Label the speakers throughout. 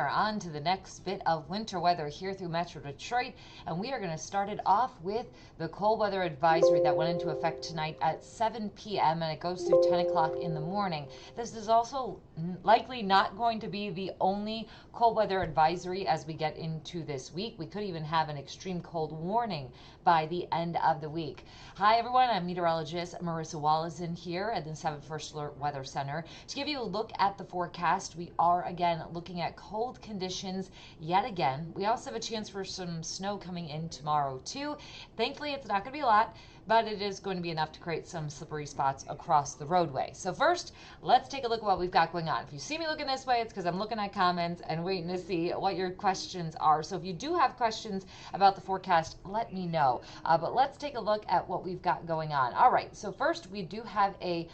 Speaker 1: are on to the next bit of winter weather here through Metro Detroit, and we are going to start it off with the cold weather advisory that went into effect tonight at 7 p.m. and it goes through 10 o'clock in the morning. This is also likely not going to be the only cold weather advisory as we get into this week. We could even have an extreme cold warning by the end of the week. Hi everyone, I'm meteorologist Marissa Wallison here at the 7 First Alert Weather Center. To give you a look at the forecast, we are again looking at cold conditions yet again. We also have a chance for some snow coming in tomorrow too. Thankfully, it's not going to be a lot, but it is going to be enough to create some slippery spots across the roadway. So first, let's take a look at what we've got going on. If you see me looking this way, it's because I'm looking at comments and waiting to see what your questions are. So if you do have questions about the forecast, let me know. But let's take a look at what we've got going on. All right, so first we do have a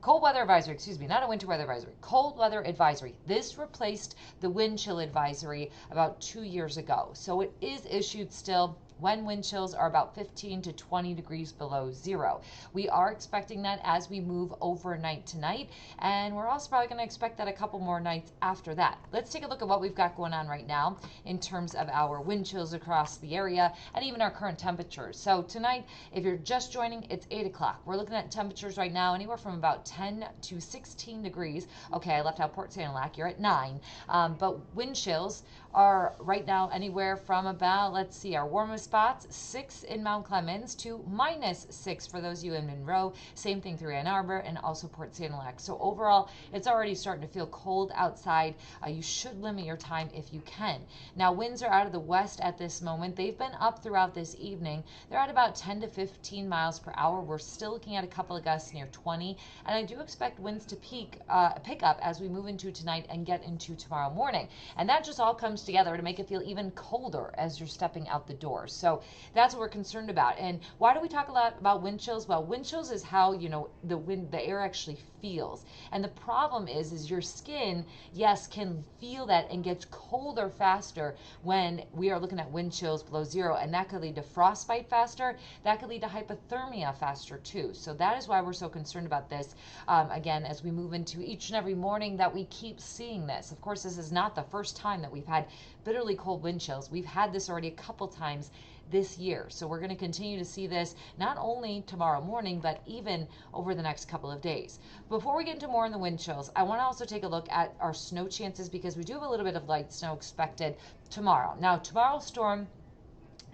Speaker 1: cold weather advisory, not a winter weather advisory, cold weather advisory. This replaced the wind chill advisory about 2 years ago. So it is issued still when wind chills are about 15 to 20 degrees below zero. We are expecting that as we move overnight tonight, and we're also probably going to expect that a couple more nights after that. Let's take a look at what we've got going on right now in terms of our wind chills across the area and even our current temperatures. So tonight, if you're just joining, it's 8 o'clock. We're looking at temperatures right now anywhere from about 10 to 16 degrees. Okay, I left out Port Sanilac, you're at 9. But wind chills are right now anywhere from about, let's see, our warmest spots, 6 in Mount Clemens to -6 for those of you in Monroe. Same thing through Ann Arbor and also Port Sanilac. So overall, it's already starting to feel cold outside. You should limit your time if you can. Now, winds are out of the west at this moment. They've been up throughout this evening. They're at about 10 to 15 miles per hour. We're still looking at a couple of gusts near 20, and I do expect winds to pick up as we move into tonight and get into tomorrow morning. And that just all comes together to make it feel even colder as you're stepping out the door. So that's what we're concerned about. And why do we talk a lot about wind chills? Well, wind chills is how, the air actually feels. And the problem is your skin, yes, can feel that and gets colder faster when we are looking at wind chills below zero. And that could lead to frostbite faster. That could lead to hypothermia faster too. So that is why we're so concerned about this. Again, as we move into each and every morning that we keep seeing this. Of course, this is not the first time that we've had bitterly cold wind chills. We've had this already a couple times this year. So we're going to continue to see this not only tomorrow morning, but even over the next couple of days. Before we get into more on the wind chills, I want to also take a look at our snow chances because we do have a little bit of light snow expected tomorrow. Now, tomorrow's storm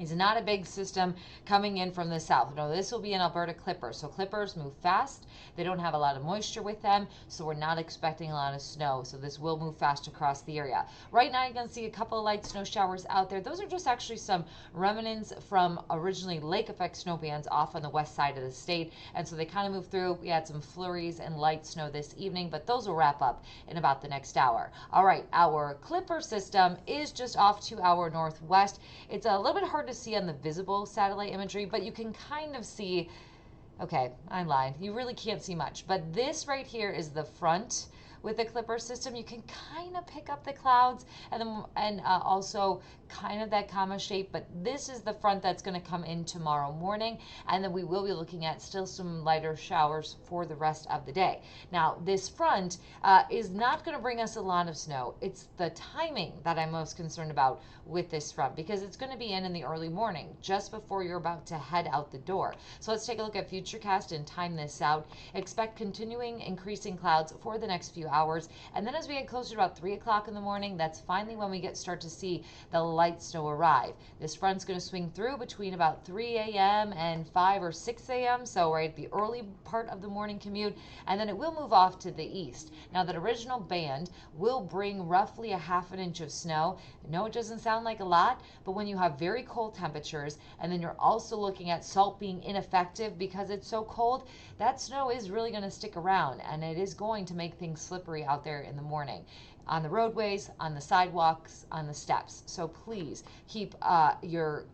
Speaker 1: is not a big system coming in from the south. No, this will be an Alberta clipper. So clippers move fast. They don't have a lot of moisture with them, so we're not expecting a lot of snow. So this will move fast across the area. Right now, you can see a couple of light snow showers out there. Those are just actually some remnants from originally lake effect snow bands off on the west side of the state. And so they kind of move through. We had some flurries and light snow this evening, but those will wrap up in about the next hour. All right, our clipper system is just off to our northwest. It's a little bit hard to see on the visible satellite imagery, but you can kind of see, okay, I'm lying. You really can't see much, but this right here is the front with the clipper system. You can kind of pick up the clouds and also kind of that comma shape, but this is the front that's going to come in tomorrow morning, and then we will be looking at still some lighter showers for the rest of the day. Now, this front is not going to bring us a lot of snow. It's the timing that I'm most concerned about with this front because it's going to be in the early morning, just before you're about to head out the door. So let's take a look at Futurecast and time this out. Expect continuing increasing clouds for the next few hours, and then as we get closer to about 3 o'clock in the morning, that's finally when we start to see the light snow arrive. This front's going to swing through between about 3 a.m. and 5 or 6 a.m., so right at the early part of the morning commute, and then it will move off to the east. Now, that original band will bring roughly a half an inch of snow. No, it doesn't sound like a lot, but when you have very cold temperatures, and then you're also looking at salt being ineffective because it's so cold, that snow is really going to stick around, and it is going to make things slippery out there in the morning, on the roadways, on the sidewalks, on the steps. So please keep your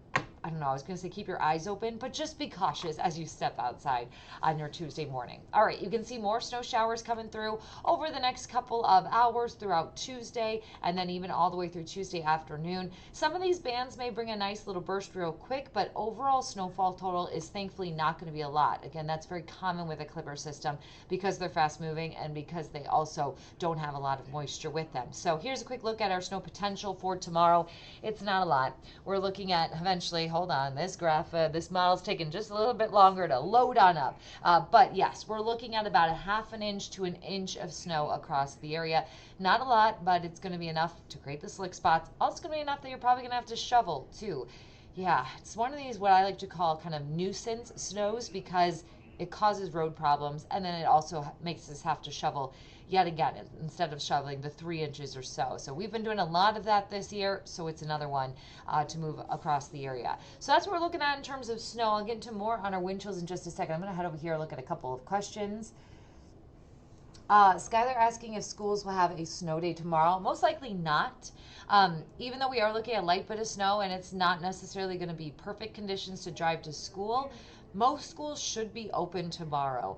Speaker 1: I don't know, I was going to say keep your eyes open, but just be cautious as you step outside on your Tuesday morning. All right, you can see more snow showers coming through over the next couple of hours throughout Tuesday, and then even all the way through Tuesday afternoon. Some of these bands may bring a nice little burst real quick, but overall snowfall total is thankfully not going to be a lot. Again, that's very common with a clipper system because they're fast moving and because they also don't have a lot of moisture with them. So here's a quick look at our snow potential for tomorrow. It's not a lot. We're looking at eventually, hold on, this graph, this model's taking just a little bit longer to load on up. But yes, we're looking at about a half an inch to an inch of snow across the area. Not a lot, but it's going to be enough to create the slick spots. Also going to be enough that you're probably going to have to shovel too. Yeah, it's one of these what I like to call kind of nuisance snows because it causes road problems, and then it also makes us have to shovel yet again instead of shoveling the 3 inches or so. So we've been doing a lot of that this year, so it's another one to move across the area. So that's what we're looking at in terms of snow. I'll get into more on our wind chills in just a second. I'm going to head over here and look at a couple of questions. Skylar asking if schools will have a snow day tomorrow. Most likely not. Even though we are looking at a light bit of snow and it's not necessarily going to be perfect conditions to drive to school, most schools should be open tomorrow.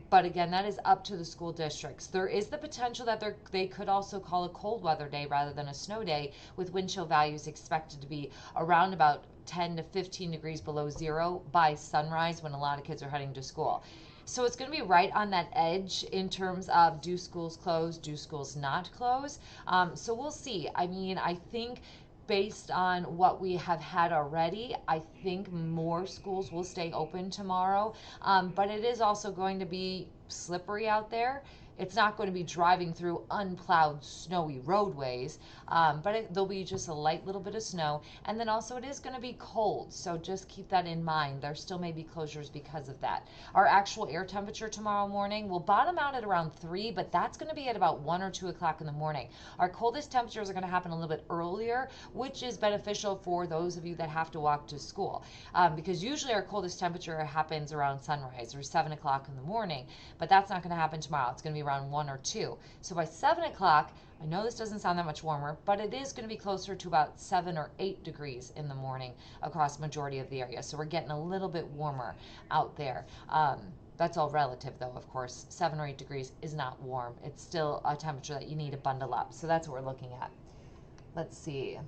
Speaker 1: But again, that is up to the school districts. There is the potential that they could also call a cold weather day rather than a snow day, with wind chill values expected to be around about 10 to 15 degrees below zero by sunrise when a lot of kids are heading to school. So it's going to be right on that edge in terms of do schools close, do schools not close. So we'll see. I mean, I think based on what we have had already, I think more schools will stay open tomorrow. But it is also going to be slippery out there. It's not going to be driving through unplowed, snowy roadways, but there'll be just a light little bit of snow. And then also it is going to be cold, so just keep that in mind. There still may be closures because of that. Our actual air temperature tomorrow morning will bottom out at around 3, but that's going to be at about 1 or 2 o'clock in the morning. Our coldest temperatures are going to happen a little bit earlier, which is beneficial for those of you that have to walk to school, because usually our coldest temperature happens around sunrise or 7 o'clock in the morning, but that's not going to happen tomorrow. It's going to be around 1 or 2. So by 7 o'clock, I know this doesn't sound that much warmer, but it is going to be closer to about 7 or 8 degrees in the morning across the majority of the area. So we're getting a little bit warmer out there. That's all relative though, of course. 7 or 8 degrees is not warm. It's still a temperature that you need to bundle up. So that's what we're looking at. Let's see.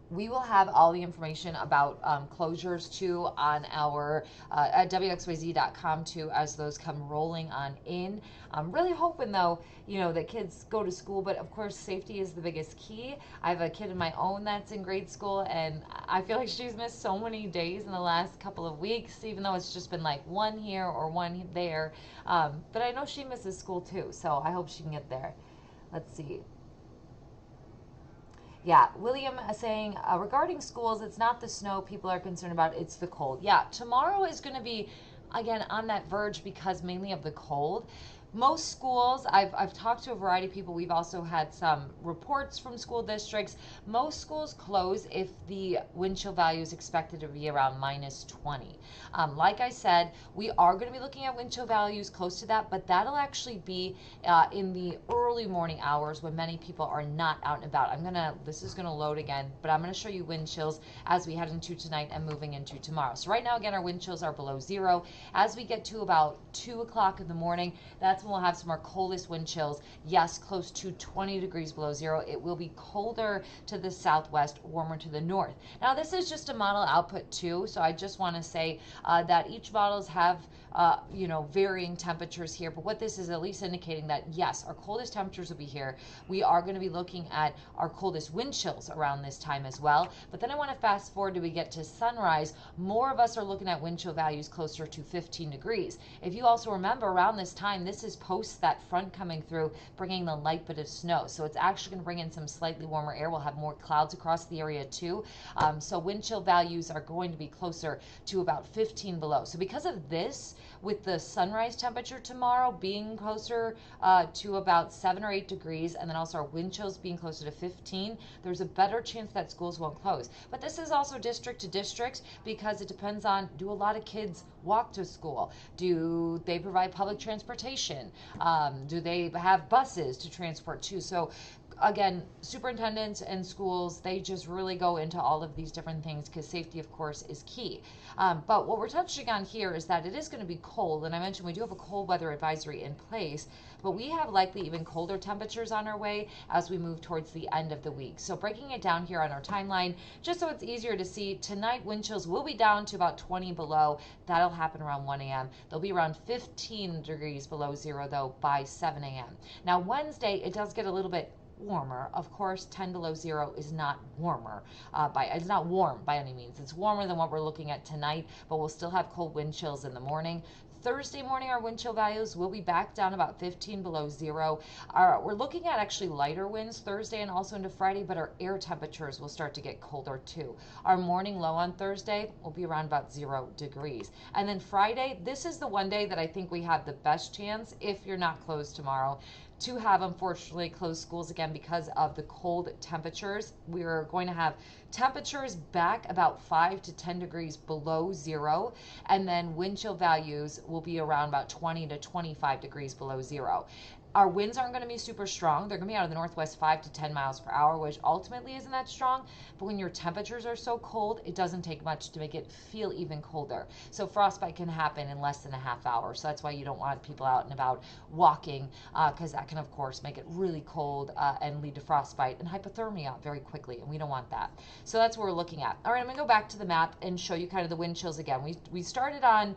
Speaker 1: We will have all the information about closures too on our at WXYZ.com too as those come rolling on in. I'm really hoping though, you know, that kids go to school, but of course safety is the biggest key. I have a kid of my own that's in grade school, and I feel like she's missed so many days in the last couple of weeks, even though it's just been like one here or one there. But I know she misses school too, so I hope she can get there. Let's see. Yeah, William saying, regarding schools, it's not the snow people are concerned about, it's the cold. Yeah, tomorrow is going to be, again, on that verge because mainly of the cold. Most schools, I've talked to a variety of people. We've also had some reports from school districts. Most schools close if the wind chill value is expected to be around -20. Like I said, we are going to be looking at wind chill values close to that, but that'll actually be in the early morning hours when many people are not out and about. This is going to load again, but I'm going to show you wind chills as we head into tonight and moving into tomorrow. So right now, again, our wind chills are below zero. As we get to about 2 o'clock in the morning, that's when we'll have some more coldest wind chills. Yes, close to 20 degrees below zero. It will be colder to the southwest, warmer to the north. Now, this is just a model output too, so I just want to say that each models have varying temperatures here, but what this is at least indicating that yes, our coldest temperatures will be here. We are going to be looking at our coldest wind chills around this time as well. But then I want to fast forward till we get to sunrise. More of us are looking at wind chill values closer to 15 degrees. If you also remember, around this time, this is post that front coming through, bringing the light bit of snow. So it's actually going to bring in some slightly warmer air. We'll have more clouds across the area too. So wind chill values are going to be closer to about 15 below. So because of this, with the sunrise temperature tomorrow being closer to about 7 or 8 degrees, and then also our wind chills being closer to 15, there's a better chance that schools won't close. But this is also district to district because it depends on, do a lot of kids walk to school? Do they provide public transportation? Do they have buses to transport to? So again, superintendents and schools, they just really go into all of these different things because safety, of course, is key. But what we're touching on here is that it is going to be cold. And I mentioned we do have a cold weather advisory in place, but we have likely even colder temperatures on our way as we move towards the end of the week. So breaking it down here on our timeline, just so it's easier to see, tonight wind chills will be down to about 20 below. That'll happen around 1 a.m. They'll be around 15 degrees below zero, though, by 7 a.m. Now, Wednesday, it does get a little bit warmer. Of course, 10 below zero is not warmer. It's not warm by any means. It's warmer than what we're looking at tonight, but we'll still have cold wind chills in the morning. Thursday morning, our wind chill values will be back down about 15 below zero. We're looking at actually lighter winds Thursday and also into Friday, but our air temperatures will start to get colder too. Our morning low on Thursday will be around about 0 degrees. And then Friday, this is the one day that I think we have the best chance, if you're not closed tomorrow, to have, unfortunately, closed schools again because of the cold temperatures. We're going to have temperatures back about 5 to 10 degrees below zero, and then wind chill values will be around about 20 to 25 degrees below zero. Our winds aren't going to be super strong. They're going to be out of the northwest 5 to 10 miles per hour, which ultimately isn't that strong. But when your temperatures are so cold, it doesn't take much to make it feel even colder. So frostbite can happen in less than a half hour. So that's why you don't want people out and about walking, because that can, of course, make it really cold and lead to frostbite and hypothermia very quickly. And we don't want that. So that's what we're looking at. All right, I'm going to go back to the map and show you kind of the wind chills again. We started on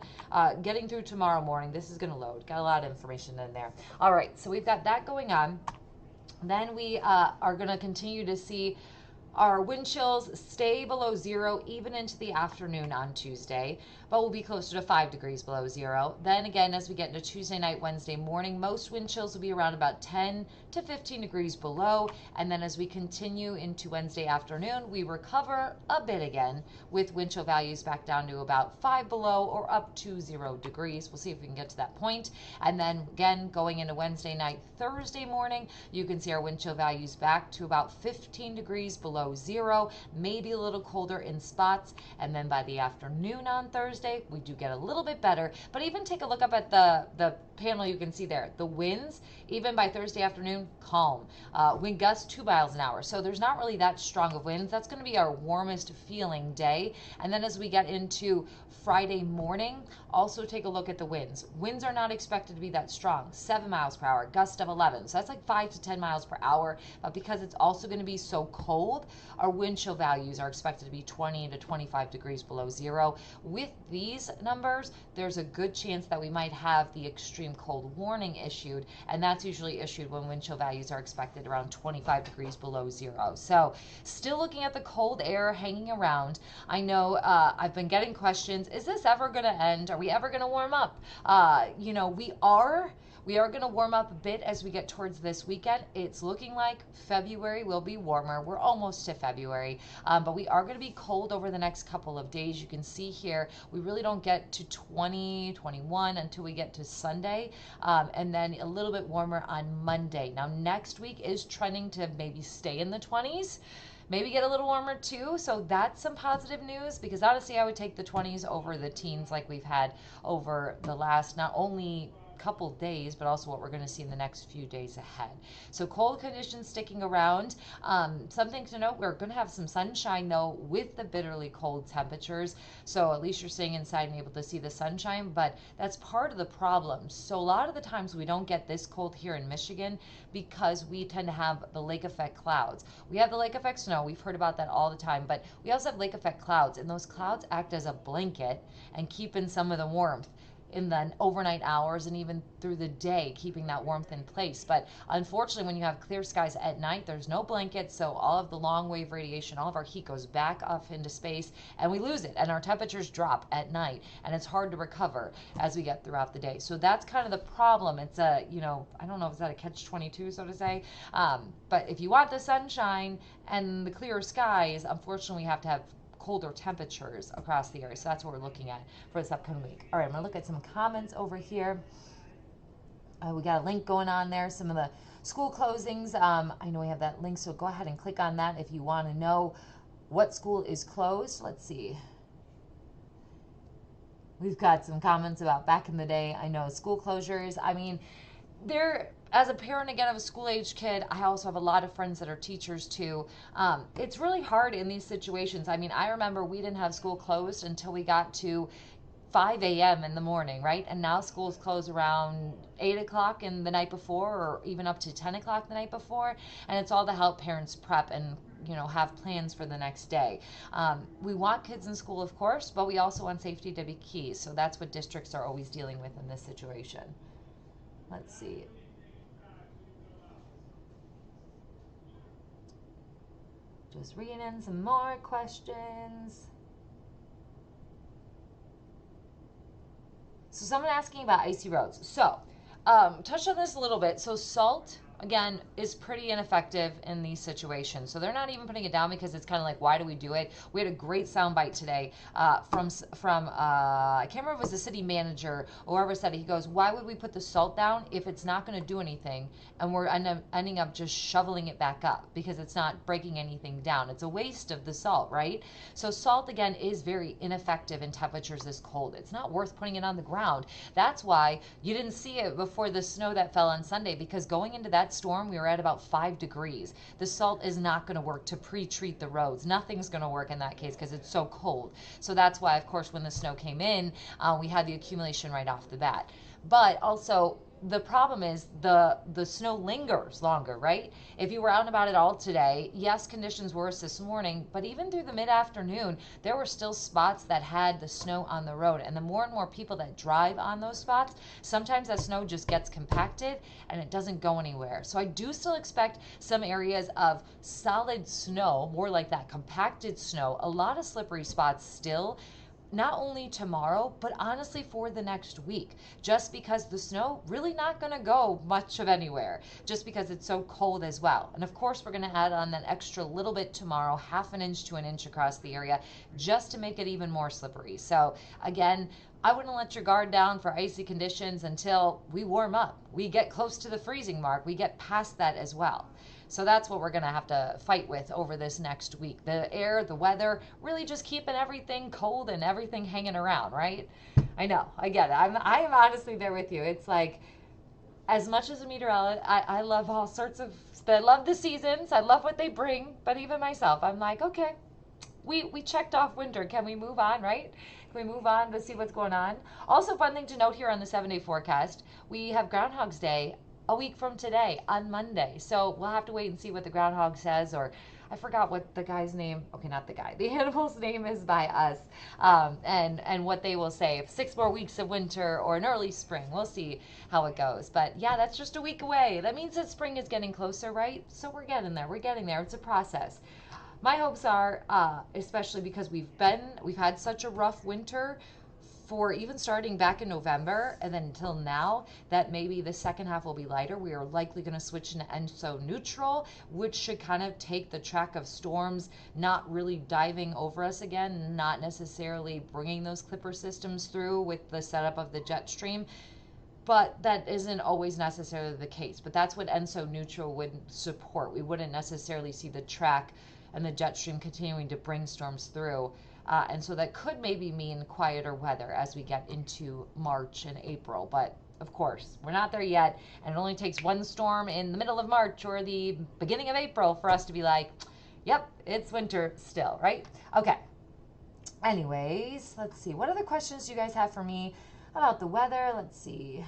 Speaker 1: getting through tomorrow morning. This is going to load. Got a lot of information in there. All right, so we've got that going on. Then we are going to continue to see our wind chills stay below zero even into the afternoon on Tuesday, but we'll be closer to 5 degrees below zero. Then again, as we get into Tuesday night, Wednesday morning, most wind chills will be around about 10 to 15 degrees below. And then as we continue into Wednesday afternoon, we recover a bit again with wind chill values back down to about 5 below or up to 0 degrees. We'll see if we can get to that point. And then again, going into Wednesday night, Thursday morning, you can see our wind chill values back to about 15 degrees below zero, maybe a little colder in spots. And then by the afternoon on Thursday, we do get a little bit better. But even take a look up at the panel, you can see there, the winds, even by Thursday afternoon, calm. Wind gusts 2 miles an hour. So there's not really that strong of winds. That's going to be our warmest feeling day. And then as we get into Friday morning, also take a look at the winds. Winds are not expected to be that strong. 7 miles per hour, gust of 11. So that's like 5 to 10 miles per hour. But because it's also going to be so cold, our wind chill values are expected to be 20 to 25 degrees below zero. With these numbers, there's a good chance that we might have the extreme cold warning issued, and that's usually issued when wind chill values are expected around 25 degrees below zero. So still looking at the cold air hanging around. I know I've been getting questions, is this ever going to end? Are we ever going to warm up? We are going to warm up a bit as we get towards this weekend. It's looking like February will be warmer. We're almost to February, but we are going to be cold over the next couple of days. You can see here, we really don't get to 20, 21 until we get to Sunday, and then a little bit warmer on Monday. Now, next week is trending to maybe stay in the 20s. Maybe get a little warmer too, so that's some positive news, because honestly I would take the 20s over the teens like we've had over the last not only couple days, but also what we're going to see in the next few days ahead. So cold conditions sticking around. Something to note, we're going to have some sunshine though with the bitterly cold temperatures. So at least you're staying inside and able to see the sunshine, but that's part of the problem. So a lot of the times we don't get this cold here in Michigan because we tend to have the lake effect clouds. We have the lake effect snow. We've heard about that all the time, but we also have lake effect clouds, and those clouds act as a blanket and keep in some of the warmth in the overnight hours and even through the day, keeping that warmth in place. But unfortunately, when you have clear skies at night, there's no blanket, so all of the long wave radiation, all of our heat goes back off into space, and we lose it, and our temperatures drop at night, and it's hard to recover as we get throughout the day. So that's kind of the problem. It's a, I don't know if it's a catch-22, so to say, but if you want the sunshine and the clear skies, unfortunately, we have to have colder temperatures across the area. So that's what we're looking at for this upcoming week. All right, I'm gonna look at some comments over here. We got a link going on there, some of the school closings. I know we have that link, so go ahead and click on that if you want to know what school is closed. Let's see. We've got some comments about back in the day. I know school closures. I mean, as a parent again of a school-age kid, I also have a lot of friends that are teachers too. It's really hard in these situations. I mean, I remember we didn't have school closed until we got to 5 a.m. in the morning, right? And now schools close around 8 o'clock in the night before, or even up to 10 o'clock the night before. And it's all to help parents prep and have plans for the next day. We want kids in school, of course, but we also want safety to be key. So that's what districts are always dealing with in this situation. Let's see. Just reading in some more questions. So someone asking about icy roads. So touched on this a little bit. So salt, again, is pretty ineffective in these situations. So they're not even putting it down because it's kind of like, why do we do it? We had a great soundbite today from I can't remember if it was the city manager or whoever said it. He goes, why would we put the salt down if it's not going to do anything, and we're ending up just shoveling it back up because it's not breaking anything down? It's a waste of the salt, right? So salt, again, is very ineffective in temperatures this cold. It's not worth putting it on the ground. That's why you didn't see it before the snow that fell on Sunday, because going into that storm, we were at about 5 degrees. The salt is not going to work to pre-treat the roads. Nothing's going to work in that case because it's so cold. So that's why, of course, when the snow came in, we had the accumulation right off the bat. But also, the problem is the snow lingers longer, right? If you were out and about at all today, yes, conditions worse this morning, but even through the mid-afternoon, there were still spots that had the snow on the road. And the more and more people that drive on those spots, sometimes that snow just gets compacted and it doesn't go anywhere. So I do still expect some areas of solid snow, more like that compacted snow, a lot of slippery spots still, not only tomorrow, but honestly for the next week, just because the snow really not going to go much of anywhere, just because it's so cold as well. And of course, we're going to add on that extra little bit tomorrow, 1/2 inch to 1 inch across the area, just to make it even more slippery. So again, I wouldn't let your guard down for icy conditions until we warm up. We get close to the freezing mark. We get past that as well. So that's what we're going to have to fight with over this next week. The air, the weather, really just keeping everything cold and everything hanging around, right? I know, I get it. I am honestly there with you. It's like, as much as a meteorologist, I love all sorts of, I love the seasons. I love what they bring. But even myself, I'm like, okay, we checked off winter. Can we move on, right? Can we move on to see what's going on? Also, fun thing to note here on the 7-day forecast, we have Groundhog's Day a week from today on Monday. So we'll have to wait and see what the groundhog says, or I forgot what the guy's name, okay, not the guy, the animal's name is by us, and what they will say. If 6 more weeks of winter or an early spring, we'll see how it goes. But yeah, that's just a week away. That means that spring is getting closer, right? So we're getting there. We're getting there. It's a process. My hopes are, especially because we've had such a rough winter, for even starting back in November and then until now, that maybe the second half will be lighter. We are likely going to switch into ENSO neutral, which should kind of take the track of storms not really diving over us again, not necessarily bringing those clipper systems through with the setup of the jet stream. But that isn't always necessarily the case. But that's what ENSO neutral would support. We wouldn't necessarily see the track and the jet stream continuing to bring storms through. And so that could maybe mean quieter weather as we get into March and April. But of course, we're not there yet. And it only takes one storm in the middle of March or the beginning of April for us to be like, yep, it's winter still, right? Okay. Anyways, let's see. What other questions do you guys have for me about the weather? Let's see.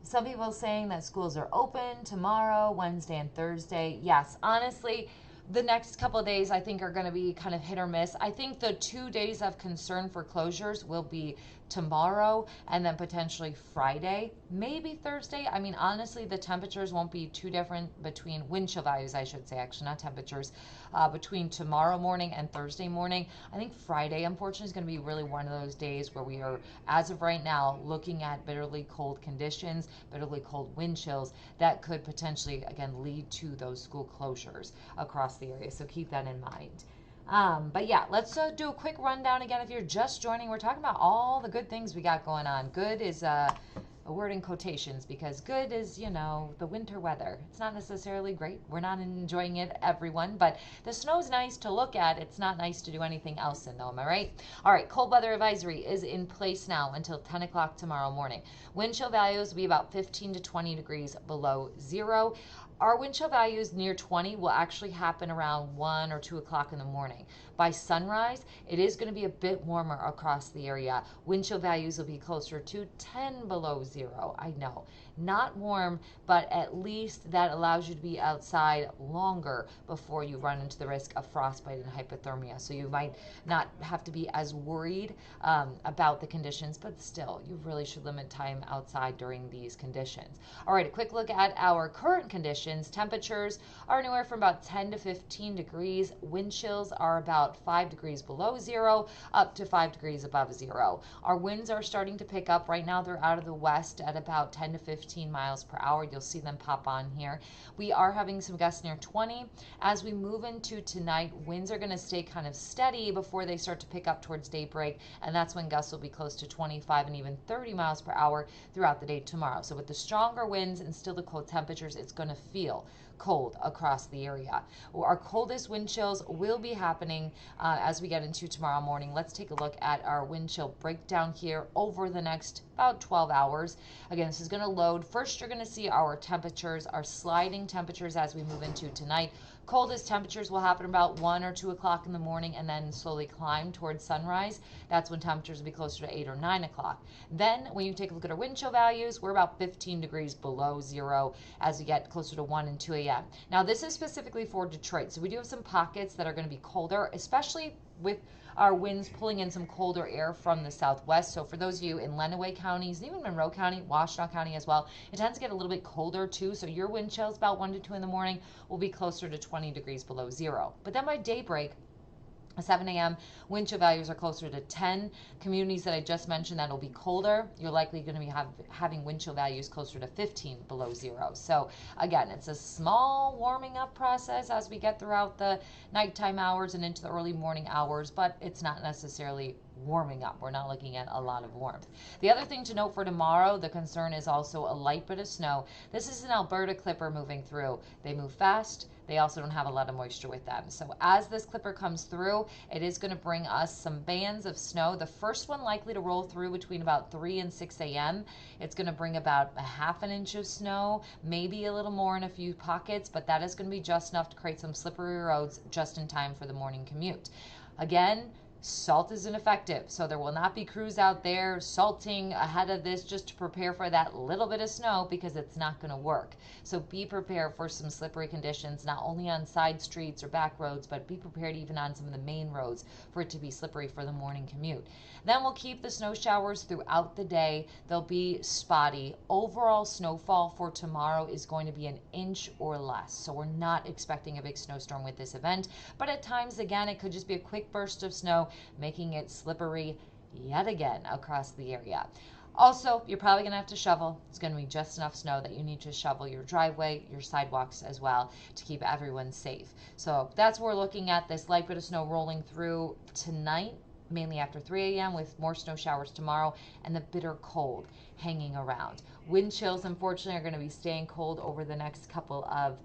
Speaker 1: Some people saying that schools are open tomorrow, Wednesday, and Thursday. Yes, honestly, the next couple of days I think are going to be kind of hit or miss. I think the 2 days of concern for closures will be tomorrow and then potentially Friday, maybe Thursday. I mean, honestly, the temperatures won't be too different between wind chill values, I should say, actually, not temperatures, between tomorrow morning and Thursday morning. I think Friday, unfortunately, is going to be really one of those days where we are, as of right now, looking at bitterly cold conditions, bitterly cold wind chills that could potentially, again, lead to those school closures across the area. So keep that in mind. But yeah, let's do a quick rundown again. If you're just joining, we're talking about all the good things we got going on. Good is a word in quotations because good is, you know, the winter weather. It's not necessarily great. We're not enjoying it, everyone, but the snow's nice to look at. It's not nice to do anything else in, though. Am I right? All right, cold weather advisory is in place now until 10 o'clock tomorrow morning. Wind chill values will be about 15 to 20 degrees below zero. Our wind chill values near 20 will actually happen around 1 or 2 o'clock in the morning. By sunrise, it is going to be a bit warmer across the area. Wind chill values will be closer to 10 below zero. I know, not warm, but at least that allows you to be outside longer before you run into the risk of frostbite and hypothermia. So you might not have to be as worried about the conditions, but still, you really should limit time outside during these conditions. All right, a quick look at our current conditions. Temperatures are anywhere from about 10 to 15 degrees. Wind chills are about 5 degrees below zero, up to 5 degrees above zero. Our winds are starting to pick up. Right now, they're out of the west at about 10 to 15 miles per hour. You'll see them pop on here. We are having some gusts near 20. As we move into tonight, winds are going to stay kind of steady before they start to pick up towards daybreak, and that's when gusts will be close to 25 and even 30 miles per hour throughout the day tomorrow. So with the stronger winds and still the cold temperatures, it's going to feel cold across the area. Our coldest wind chills will be happening as we get into tomorrow morning. Let's take a look at our wind chill breakdown here over the next about 12 hours. Again, this is going to load. First, you're going to see our temperatures, our sliding temperatures as we move into tonight. Coldest temperatures will happen about 1 or 2 o'clock in the morning and then slowly climb towards sunrise. That's when temperatures will be closer to 8 or 9 o'clock. Then when you take a look at our wind chill values, we're about 15 degrees below zero as we get closer to 1 and 2 a.m. Now this is specifically for Detroit. So we do have some pockets that are going to be colder, especially with our winds pulling in some colder air from the southwest. So for those of you in Lenawee counties, and even Monroe County, Washtenaw County as well, it tends to get a little bit colder too. So your wind chills about 1 to 2 in the morning will be closer to 20 degrees below zero. But then by daybreak, 7 a.m. wind chill values are closer to 10. Communities that I just mentioned that will be colder, you're likely going to be having wind chill values closer to 15 below zero. So again, it's a small warming up process as we get throughout the nighttime hours and into the early morning hours, but it's not necessarily warming up. We're not looking at a lot of warmth. The other thing to note for tomorrow, the concern is also a light bit of snow. This is an Alberta clipper moving through. They move fast. They also don't have a lot of moisture with them. So as this clipper comes through, it is going to bring us some bands of snow. The first one likely to roll through between about 3 and 6 a.m. It's going to bring about a ½ inch of snow, maybe a little more in a few pockets, but that is going to be just enough to create some slippery roads just in time for the morning commute. Again, salt is ineffective, so there will not be crews out there salting ahead of this just to prepare for that little bit of snow because it's not going to work. So be prepared for some slippery conditions, not only on side streets or back roads, but be prepared even on some of the main roads for it to be slippery for the morning commute. Then we'll keep the snow showers throughout the day. They'll be spotty. Overall snowfall for tomorrow is going to be 1 inch or less. So we're not expecting a big snowstorm with this event, but at times, again, it could just be a quick burst of snow, making it slippery yet again across the area. Also, you're probably going to have to shovel. It's going to be just enough snow that you need to shovel your driveway, your sidewalks as well to keep everyone safe. So that's what we're looking at, this light bit of snow rolling through tonight, mainly after 3 a.m. with more snow showers tomorrow and the bitter cold hanging around. Wind chills, unfortunately, are going to be staying cold over the next couple of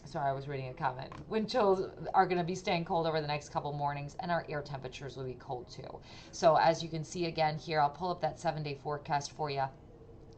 Speaker 1: sorry, I was reading a comment. Wind chills are going to be staying cold over the next couple mornings, and our air temperatures will be cold too. So as you can see again here, I'll pull up that 7-day forecast for you.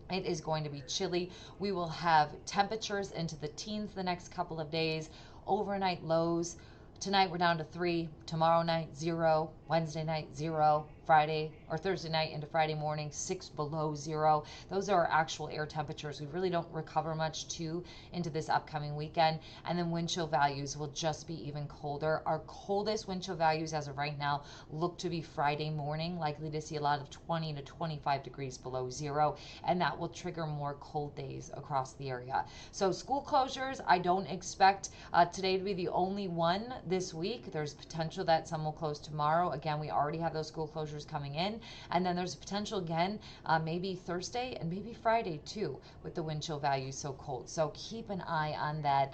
Speaker 1: It is going to be chilly. We will have temperatures into the teens the next couple of days, overnight lows. Tonight we're down to 3, tomorrow night 0, Wednesday night 0, Friday or Thursday night into Friday morning 6 below 0. Those are actual air temperatures. We really don't recover much too into this upcoming weekend. And then wind chill values will just be even colder. Our coldest wind chill values as of right now look to be Friday morning, likely to see a lot of 20 to 25 degrees below 0, and that will trigger more cold days across the area. So school closures, I don't expect today to be the only one this week. There's potential that some will close tomorrow. Again, we already have those school closures temperatures coming in. And then there's a potential again, maybe Thursday and maybe Friday too, with the wind chill value so cold. So keep an eye on that,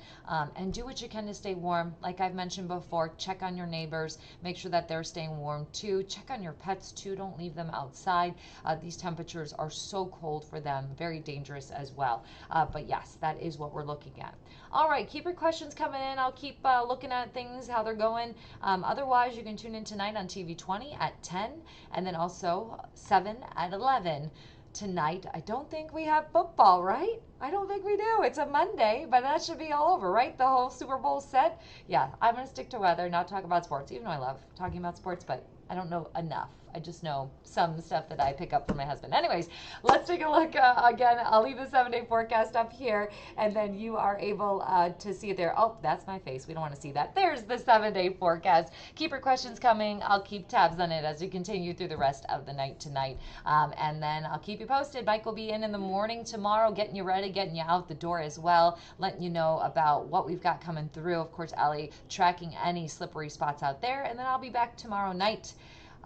Speaker 1: and do what you can to stay warm. Like I've mentioned before, check on your neighbors, make sure that they're staying warm too. Check on your pets too. Don't leave them outside. These temperatures are so cold for them, very dangerous as well. But yes, that is what we're looking at. All right, keep your questions coming in. I'll keep looking at things, how they're going. Otherwise, you can tune in tonight on TV 20 at 10, and then also 7 at 11. Tonight, I don't think we have football, right? I don't think we do. It's a Monday, but that should be all over, right? The whole Super Bowl set. Yeah, I'm going to stick to weather, not talk about sports, even though I love talking about sports, but I don't know enough. I just know some stuff that I pick up from my husband. Anyways, let's take a look again. I'll leave the 7-day forecast up here, and then you are able to see it there. Oh, that's my face. We don't want to see that. There's the 7-day forecast. Keep your questions coming. I'll keep tabs on it as we continue through the rest of the night tonight. And then I'll keep you posted. Mike will be in the morning tomorrow, getting you ready, getting you out the door as well, letting you know about what we've got coming through. Of course, Allie tracking any slippery spots out there, and then I'll be back tomorrow night.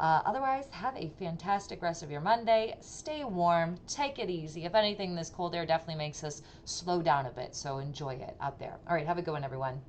Speaker 1: Otherwise, have a fantastic rest of your Monday. Stay warm. Take it easy. If anything, this cold air definitely makes us slow down a bit, so enjoy it out there. All right, have a good one, everyone.